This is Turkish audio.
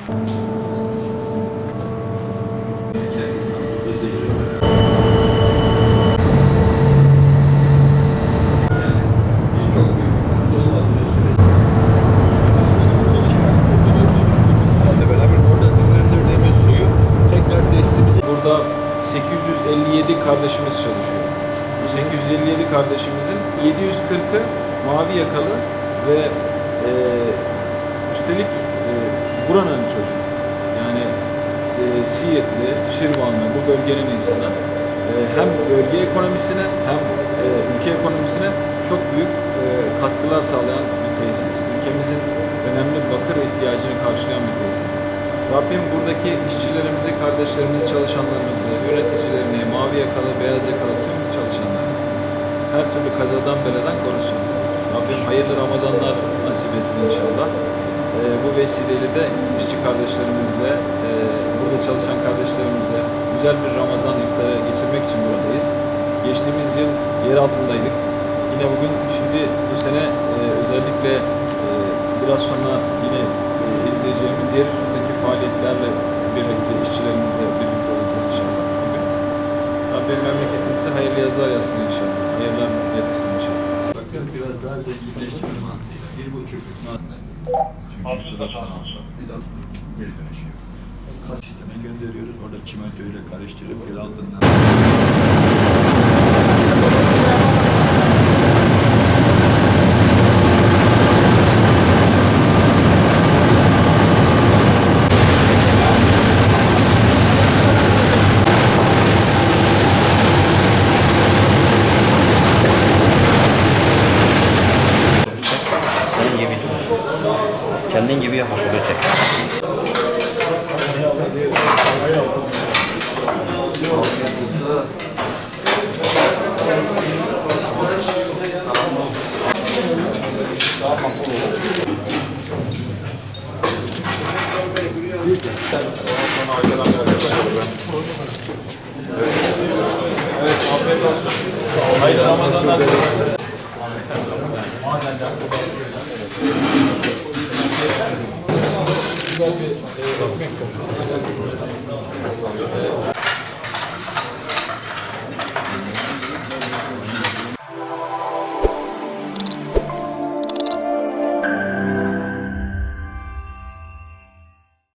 Burada 857 kardeşimiz çalışıyor. Bu 857 kardeşimizin 740'ı mavi yakalı ve üstelik buranın çocuğu. Yani Siirtli, Şirvanlı bu bölgenin insanı hem bölge ekonomisine hem ülke ekonomisine çok büyük katkılar sağlayan bir tesis. Ülkemizin önemli bakır ihtiyacını karşılayan bir tesis. Rabbim buradaki işçilerimizi, kardeşlerimizi, çalışanlarımızı, yöneticilerini, mavi yakalı, beyaz yakalı tüm çalışanları her türlü kazadan beladan korusun. Rabbim hayırlı Ramazanlar nasip etsin inşallah. Bu vesileyle de işçi kardeşlerimizle, burada çalışan kardeşlerimizle güzel bir Ramazan iftarı geçirmek için buradayız. Geçtiğimiz yıl yer altındaydık. Yine bugün, şimdi bu sene özellikle biraz sonra yine izleyeceğimiz yer üstündeki faaliyetlerle birlikte, işçilerimizle birlikte olacağız inşallah. Rabbim memleketimize hayırlı yazılar yazsın inşallah. Hayırlar getirsin inşallah. Bakın biraz daha zenginleştirme mantığıyla. 1,5 biraz geri dönüşüyor. Kas sistemine gönderiyoruz. Orada çimentoyla karıştırıp yer altından. Senin gibi olsun. Kendin gibi hoş olacak. Evet, afiyet olsun. Hayırlı Ramazanlar. Güzel bir ekmek